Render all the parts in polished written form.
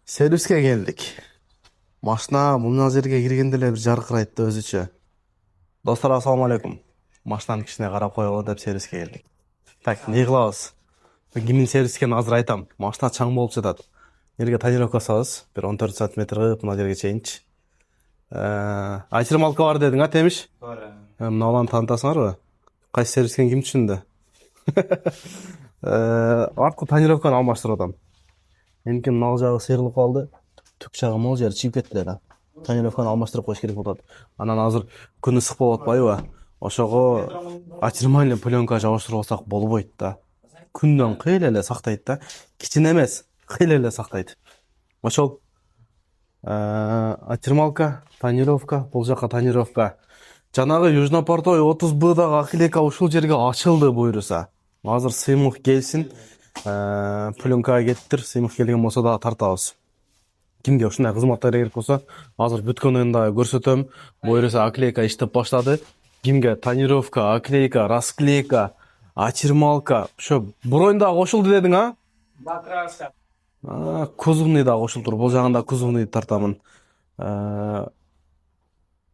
Servisке geldik. Машина мына жерге киргенде эле бир жаркырайт өзүчө. Достор, ассаламу алейкум. Машинанын ичине карап коелу деп сервиске келдик. Так, эмне кылабыз? Кимдин сервис экенин азыр айтам. Машина чаң болуп жатат. Жерге тонировка жасабыз. Бир 14 сантиметр кылып мына жерге чейинчи. Ачырмалка бар дедиң, а Темиш? Бар. Мына баланы таанытасыңарбы? Кайсы сервискен ким түшүндү? Арткы тонировканы алмаштырып атам. Меники мына жагы сыйрылып калды. Түк жагы могу жери чийип кетти эле. Тонировканы алмаштырып коюш керек болот. Анан азыр күн ысык болуп атпайбы? Ошого ачырмай эле пленка жабыштырып алсак болбойт да. Күндөн кыйла эле сактайт да. Кичине эмес, кыйла эле сактайт. Ошол ачырмалка, тонировка, бул жака тонировка. Жанагы Южнопортовый 30Б'дагы акилейка ушул жерге ачылды буюрса. Азыр сыймык келсин. Пленкага кеттир, сыймык келген болсо дагы тартабыз. Кимге ушундай кызматтар керек болсо, азыр бүткөнүн дагы көрсөтөм. Буюрса аклейка иштеп баштады. Кимге тонировка, аклейка, расклейка, ачырмалка, ошо бронь дагы кошулду дедиң, а? Батраска. Кузовный дагы кошултур. Бул жагында кузовный тартамын.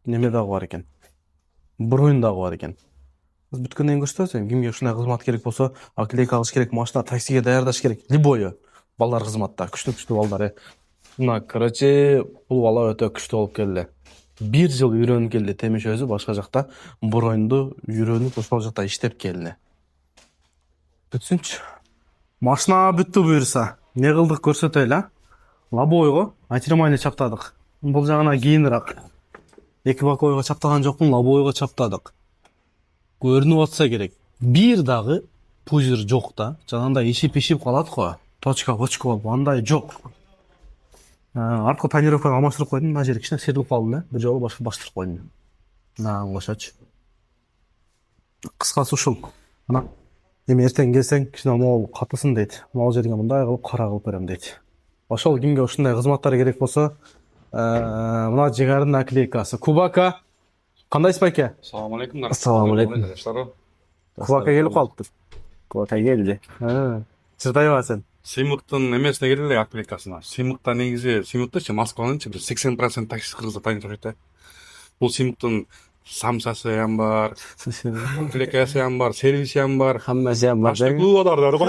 Неме дагы бар экен. Бронь дагы бар экен. Бүткөндөн көрсөтөм. Кимге ушундай кызмат керек болсо, аклейка алыш керек, машина таксиге даярдаш керек. Любой балдар кызматта, күчтүү балдар. Мына, короче, бул бала өтө күчтүү болуп келди. 1 жыл үйрөнүп келди. Темиш өзү башка жакта броньду үйрөнүп ошол жакта иштеп келди. Бүтсүнчү. Машина бүттү буюрса. Не кылдык көрсөтөйлү, а? Лобойго ачырмай чаптадык. Бул жагына кийинирээк. Эки боковойго чаптаган жокмун, лобойго чаптадык. Көрүнүп атса керек. Бир дагы пузыр жок да. Жанагындай ишип калат го. Точка болуп, андай жок. Арткы тонировканы алмаштырып койдум. Мына жери кичине сыйрылып калды эле. Бир жолу баштырып койдум. Мына кошочу. Кыскасы ушул. Ана эми эртең келсең, кичине могул катысын дейт. Могул жерге мындай кылып кара кылып берем дейт. Ошол кимге ушундай кызматтар керек болсо, мына жигардын аклейкасы. Кубака. Кандайсыз байке? Assalomu alaykum. Assalomu alaykum. Кубака келип калыптыр. Кубака келди. Чыртайбы сен? Сыймыктын эмесине керек эле апликасына. Сыймыкта негизи сыймыктычы Москванынчы бир 80% такси кыргызда тайынтырат. Бул сыймыктын самсасы ham бар, апликасы ham бар, сервиси ham бар. Хаммасы ham бар. Аштыклуу адардар го.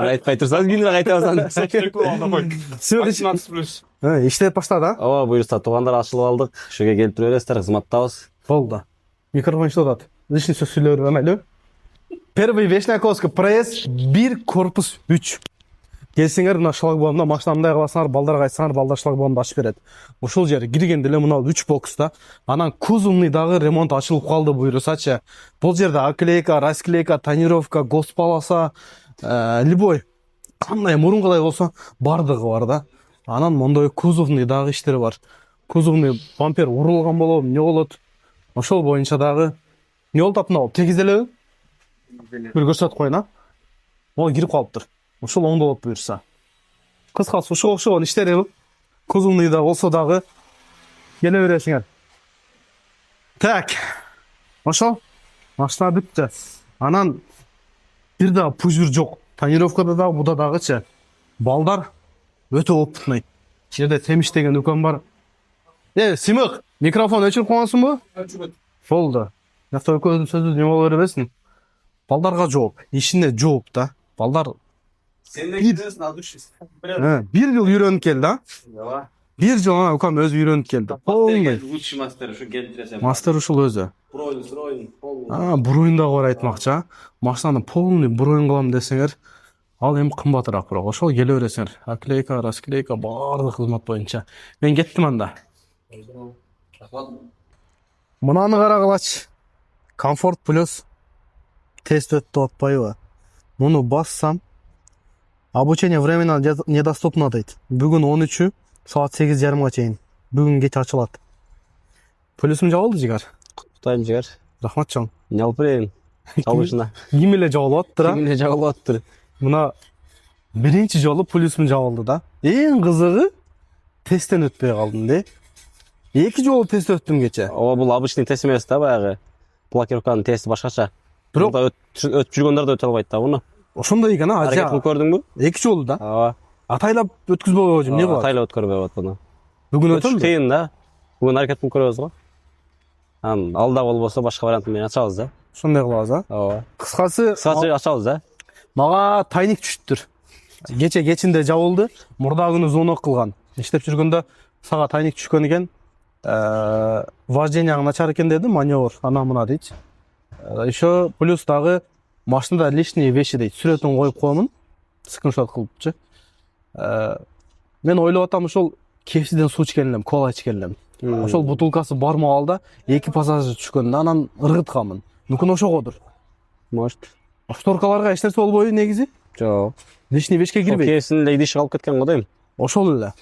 Айтпай турсаңыз кийинирээк айтабызан. Аштыклуу андай. Сыймык плюс. Иштеп баштады, а? Ооба, буюрса туугандар ашылып алдык. Ушуга келип тура бересиздер, кызматтабыз. Болду. Микрофон иштеп атат. Лишний сөз сүйлөп бермелүү. Первый Вишняковский проезд 1 корпус 3. Келсеңер мына шлагбаумда машина мындай кыласыңар, балдарга айтсаңар, балдар шлагбаумду ачып берет. Ушул жери киргенде эле мына 3 бокста, анан кузовный дагы ремонт ачылып калды буюрсачы. Бул жерде аклейка, расклейка, тонировка, госполоса, любой кандай мурункадай болсо бардыгы бар да. Анан мондой кузовный дагы иштери бар. Кузовный бампер урулган болобу, эмне болот? Ошол боюнча дагы эмне болуп атпына, тегиз элеби? Бир көрсөтүп коюн, а? Ол кирип калыптыр. Ошол оңдо болуп буюрса. Кыскасы ушуга окшогон иштери кузовный да болсо дагы келе бересиңер. Так. Ошол машина бүттү. Анан бир дагы пузыр жок. Тонировкада дагы, буда дагычы. Балдар өтө опытный. Жерде Темиш деген үкөн бар. Сыймык, микрофон өчүрүп койгонсуңбу? Өчүрөт. Болду. Жакта экөөбүздүн сөзүбүз неме боло бербесин. Балдарга жооп, ишине жооп да. Балдар Сенден киресиң адушист. 1 жыл үйрөнүп келди, а? Ооба. 1 жыл ана үкөм өзү үйрөнүп келди. Полный. Лучший мастер ушу келтиресем. Мастер ушул өзү. Бронь дагы бар айтмакчы, а? Машинаны полный бронь кылам десеңер, ал эми кымбатыраак бирок. Ошол келе бересиңер. Аклейка, расклейка баардык кызмат боюнча. Мен кеттим анда. Мынаны карагылачы. Комфорт плюс тест өттү атпайбы? Муну бассам, обучение временно недоступно дейт. Бүгүн 13 саат 8:30 чейин. Бүгүн кеч ачылат. Плюсум жабылды жигар. Куттайм жигер. Рахмат чоң. Не алып берейин? Чалышына. Ким эле жабылып аттыр, а? Ким эле жабылып аттыр. Мына биринчи жолу плюсум жабылды да. Эң кызыгы тесттен өтпөй калдым де. 2 жолу тест өттүм кече. Ооба, бул обычный тест эмес да, баягы. Блокировканын тести башкача. Бирок өтүп жүргөндөр да өтө албайт да буну. Ошондой экен, а? Аракет кылып көрдүңбү? 2 жолу да. Ооба. Атайлап өткізбей қойып не қылады? Атайлап өткөрбөй атпаны. Бүгін Өтүш өтөм бе? кыйын да. Бүгүн аракет кылып көрөбүз го. Алда болбосо башка вариант менен ачабыз да. Сондай қылабыз, а? Ооба. Қысқасы, Кыскача ачабыз да. мага тайник түшүптүр. Кечинде жабылды, мурда күнү звонок кылган. Иштеп жүргөндө сага тайник түшкөн экен. Вождениең начар экен деди, маневр, ана мына дейт. Еще плюс дагы машинада лишние вещи дейт. Сүрөтүн коюп коемун. Скриншот кылыпчы. Мен ойлоп атам ошол кепсиден суу ичкен элем, кола ичкен элем. Ошол бутылкасы бармак алда эки пассажир түшкөн да, анан ыргытканмын. Мүмкүн ошогодур. Может. Шторкаларга эч нерсе болбойбу негизи? Жок. Лишний вещке кирбейт. Кесин идиши калып кеткен го дейм. Ошол эле.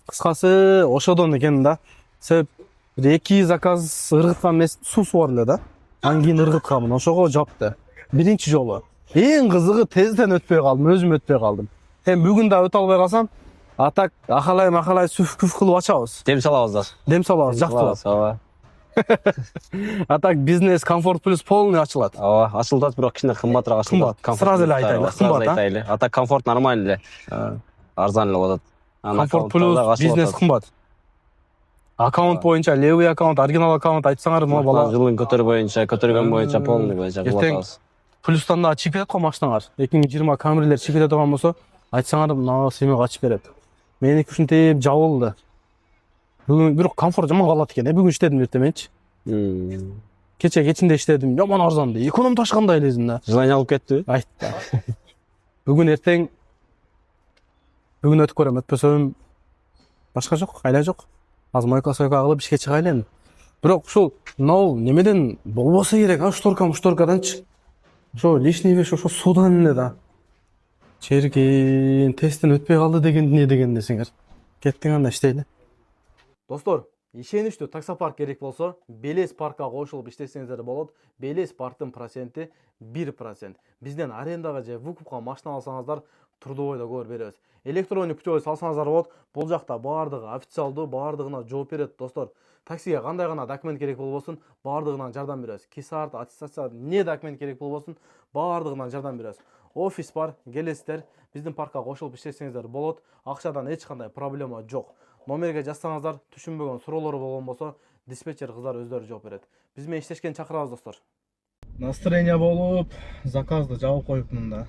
Кыскасы ошодон экен да. Себеп эки заказ ыргыткан эмес, суу бар эле да. Анан кийин ыргытканмын, ошого жапты. Биринчи жолу. Эң кызыгы тезден өтпөй калдым, өзүм өтпөй калдым. Бүгүн да өтө албай калсам, атак ахалай сүф кылып ачабыз. Дем салабыз да. Дем салабыз, жактылап. Ооба. Атак бизнес комфорт плюс полный ачылат. Ооба, ачылтат, бирок кичине кымбатыраак ачылтат. Кымбат. Сразу эле айтайлы, кымбат, а? Ата комфорт нормально эле. Арзан эле болот. Комфорт плюс бизнес кымбат. Аккаунт боюнча, левый аккаунт, оригинал аккаунт айтсаңар, мына бала жылын көтөргөн боюнча полный боюнча кылатабыз. Плюстан да чип этет го машинаңар. 2020 Камрилер чип эте турган болсо, айтсаңар мына семей ачып берет. Меники ушинтип жабылды. Бүгүн бирок комфорт жаман калат экен. Бүгүн иштедим эртеменчи. Кечинде иштедим, жаман арзанды. Эконом ташкандай элесин да. Желание алып кеттиби? Айтты. Бүгүн эртең өтүп көрөм, өтпөсөм башка жок, айла жок. Аз мойка кылып ишке чыга элем. Бирок ушул мынау немеден болбосо керек, шторкаданчы. Ошо лишний вещь ошо суудан эле да. Черкен тесттен өтпөй калды деген не деген десеңер. Кеттиң анда иштейли. Достор, ишеничтүү таксопарк керек болсо, Белес паркка кошулуп иштесеңиздер болот. Белес парктын проценти 1%. Бизден арендага же выкупка машина алсаңыздар, трудовойдо көбүр беребиз. Электрондук путевой салсаңыздар болот. Бул жакта баардыгы официалдуу, баардыгына жооп берет, достор. Таксиге кандай гана документ керек болбосун, баардыгынан жардам беребиз. Кисарт, аттестация, не документ керек болбосун, баардыгынан жардам беребиз. Офис бар, келесиздер, биздин паркка кошулуп иштесеңиздер болот. Акчадан эч кандай проблема жок. Номерге жазсаңыздар, түшүнбөгөн суроолор болгон болсо, диспетчер кыздар өздөрү жооп берет. Биз менен иштешкен чакырабыз, достор. Настроение болуп, заказды жабып коюпмун да.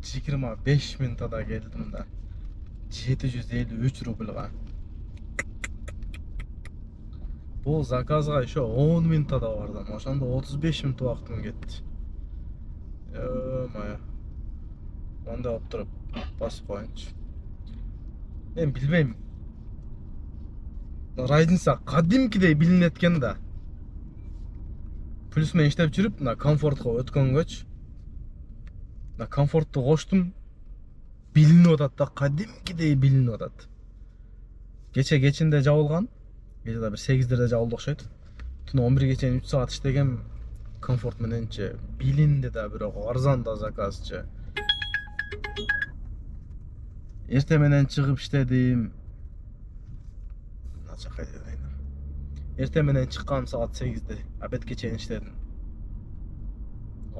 25 минутада келдим да. 753 рубльга. Бул заказга еще 10 минутада бардым. Ошондо 35 минут убактым кетти. Мая. Онда алып туруп басып коюнчу. Мен билбейм. Разница кадимкидей билинет экен да. Плюс мен иштеп жүрүп, на комфортко өткөнгөч. На комфортту коштум. Билинип атат да, кадимкидей билинип атат. Кечинде жабылган. Кечеде бир 8-дерде жабылды окшойт. Түнү 11ге чейин 3 саат иштегем. Комфорт мененчи билинди да, бирок арзан да заказчы. Эрте менен чыгып иштедим. Эрте менен чыккан саат 8-де, обедке чейин иштедим.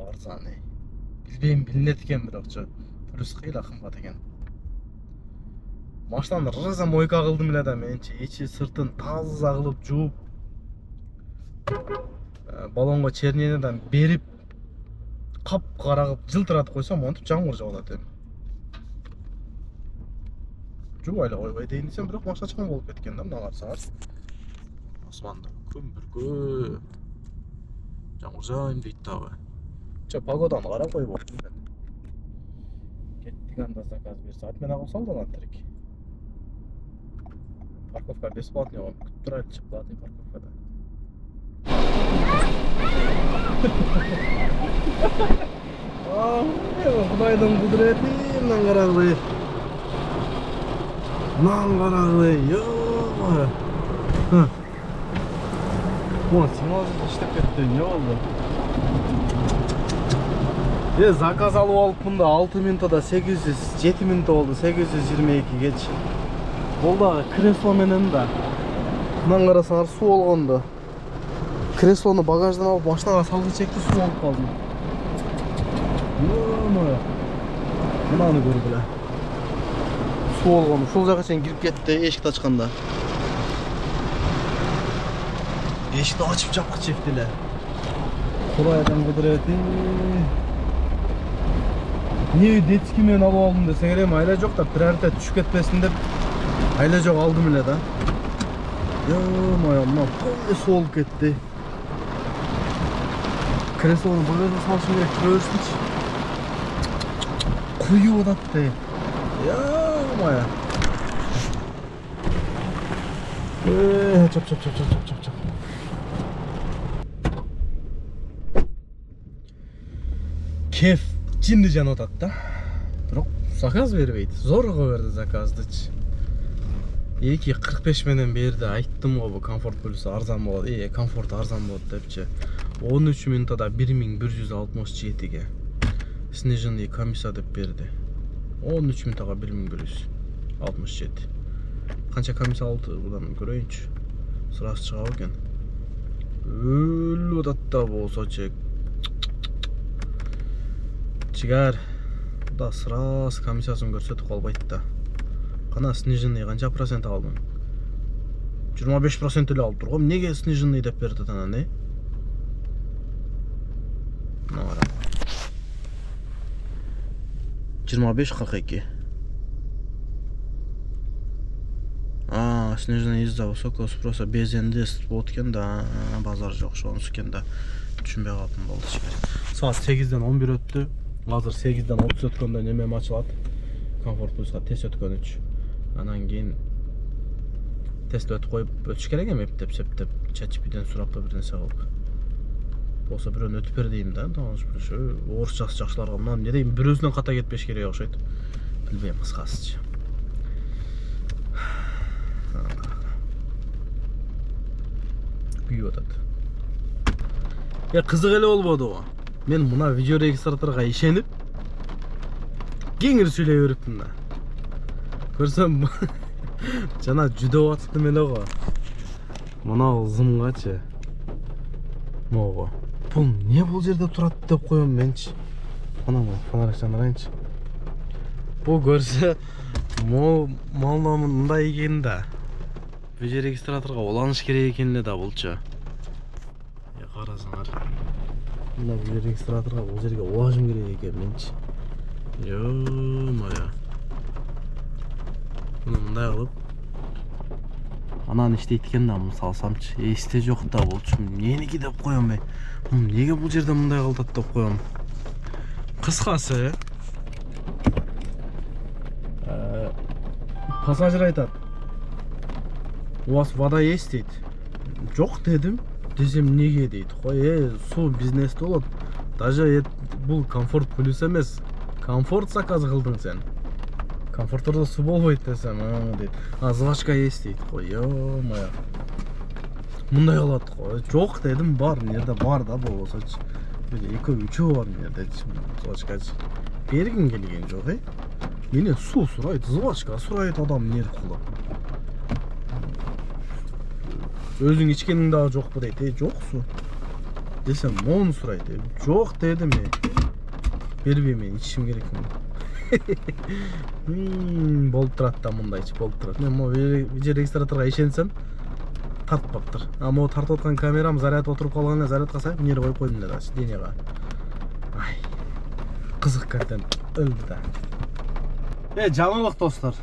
Арзан. Билбейм, билинет экен бирокчу. Плюс кыйла кымбат экен. Машинаны раза мойка кылдым эле да, менчи ичи сыртын таза кылып жууп, баллонго черненеден берип, кап-кара кылып жылтыратып койсом, монтип жамгыр жаалат эми. Жубай эле койбой дейин десем, бирок машина чоң болуп кеткен да, мына карасаңар. Асманда көмбүргө жамгыр жаайм дейт дагы. Погоданы карап койбой мен. Кеттик анда заказ берсе, мен агып салдым трик. Парковка бесплатный, он күтүп турайлычы, платный парковкада. Кудайдын кудурети, мындан карагыла. Мындан карагыла, ёо. Вон, сигнал иштеп кетти, эмне болду? Заказ алып алыпмын да 6 минутада 7 минут болду, 822 кеч. Бул дагы кресло менен да. Мындан карасаңар суу болгондо. Креслону багаждан алып машинага салгычекти суу алып калдым. Йоо-моё. Mынаны көргүлө. Суу болгон ушул жака чейин кирип кетти эшикти ачканда. Эшикти ачып жапкычы эптеле. Курайдан кудурети. Не детский менен алып алдым десеңер эми айла жок да приоритет түшүп кетпесин деп айла жок алдым эле да. Ё-моё, мына полный соолуп кетти. Креслону багажга салышым керек, кире берсинчи. Куюп атат. Ё-моё. Чап. Кеф жинди жанып атат да. Бирок заказ бербейт. Зорго берди заказдычы. 2.45 менен берди. Айттым го бу комфорт плюс арзан болот. Комфорт арзан болот депчи. 13 минутада 1167ге. Сниженный комиссия деп берди. 13 минутага 1167. Канча комиссия алды будан көрөйүнчү. Сразу чыгабы экен. Өлүп атат да болсочу. Чигар. Да сразу комиссиясын көрсөтүп калбайт да. Кана сниженный канча процент алдым? 25% эле алып тургам. Неге сниженный деп берди анан, не? Нора. 25-42. Сниженный из-за высокого спроса без инвест болот экен да. Базар жок, ошонусу экен да. Түшүнбөй калдым болду чигер. Саат 8-ден 11 өттү. Азыр 8-ден 30 өткөндө немем ачылат. Комфорт плюска тест өткөн үч. Анан кийин тест өтүп коюп өтүш керек эми эптеп ChatGPT'ден сурап бир нерсе кылып. Болсо бирөөнү өтүп бер дейм да, тааныш бир орусчасы жакшыларга мына эмне дейм, бирөөсүнөн ката кетпеш керек окшойт. Билбейм кыскасычы. Күйүп атат. Кызык эле болбодубу? Мен мына видео регистраторго ишенип кеңир сүйлөй бериптим да. Көрсөм жана жүдөп атыптым эле го. Мына ызымгачы. Мого. Бул не бул жерде турат деп коем менчи. Мына фонарик жандырайынчы. Бул көрсө малнамын мындай экен да. Видео регистраторго уланыш керек экен эле да булчу. Карасаңар. Мына видео регистраторго бул жерге улашым керек экен менчи. Ё-моё. Мындай кылып анан иштейт экен да, салсамчы. Эсте жок да болчу. Меники деп коем мен. Неге бул жерде мындай кылдат деп коем. Кыскасы, пассажир айтат. У вас вода есть дейт. Жок дедим. Десем неге дейт. Кой, суу бизнесте болот. Даже бул комфорт плюс эмес. Комфорт заказ кылдың сен. Комфортордо суу болбойт десем, дейт. Звачка есть дейт. Кой, ё-моё. Мындай кылат го. Жок дедим, бар, жерде бар да болсочу. Экөө үчөө бар жерде звачкачы. Бергин келген жок, Менен суу сурайт, звачка сурайт, адам нерв кылып. Өзүң ичкениң дагы жокпу дейт. Жок суу. Десем, мону сурайт. Жок дедим мен. Бербейм, мен ичишим керекмин. Болуп турат да мындайчы, болуп турат. Мен могу видео регистраторго ишенсем тартпаптыр. Могу тартып аткан камерам заряд отуруп калган эле, зарядка салып, нерв коюп койдум эле денега. Ай. Кызык контент өлдү да. Жаңылык достор.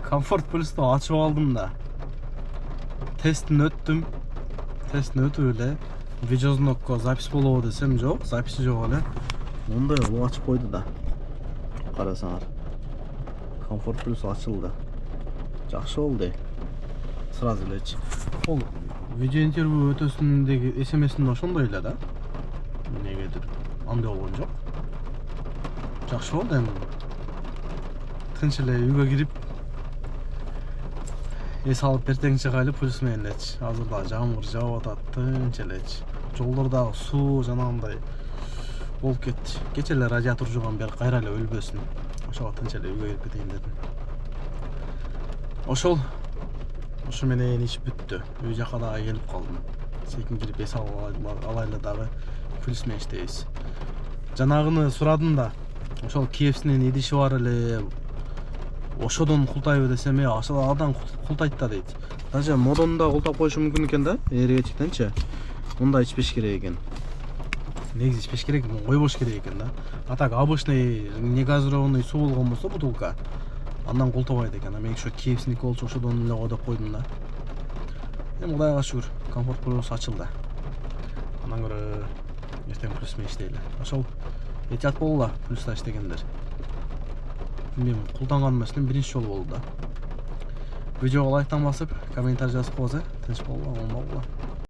Комфорт плюсту ачып алдым да. Тестин өттүм. Тестин өтүп эле видеознокко запись болобу десем жок, записи жок эле. Мындай кылып ачып койду да. Карасаңар. Комфорт плюс ачылды. Жакшы болду. Сразу элечи. Ол видео интервью өтөсүндөгү SMS-ин ошондой эле да. Негедир андай болгон жок. Жакшы болду эми. Тынч эле үйгө кирип эс алып эртеңчи кайлып плюс менен элечи. Азыр да жамгыр жаап атат, тынч элечи. Жолдордагы суу жанагындай болуп кетти. Кече эле радиатор жууган бери кайра эле өлбөсүн. Ошого тынч эле үйгө кирип кетейин дедим. Ошол менен иш бүттү. Үй жака дагы келип калдым. Секин кирип эс алайлы дагы плюс менен иштейбиз. Жанагыны сурадым да. ошол KFC'нин идиши бар эле. Ошодон култайбы десем, ошол адан култайт да дейт. Даже модон да култап коюшу мүмкүн экен да, эргечиктенчи. Мында ичпеш керек экен. Негизи ичпеш керек, койбош керек экен да. А так обычный негазированный суу болгон болсо бутылка, андан култабайт экен. А мен ошо KFC'ники болчу ошодон эле кой деп койдум да. Эми Кудайга шүгүр, комфорт плюс ачылды. Андан көрө эртең плюс менен иштейли. Ошол этият болгула, плюста иштегендер. Мен култанганым эмес, биринчи жолу болду да. Видеого лайктан басып, комментарий жазып коебуз, тынч болгула, оң болгула.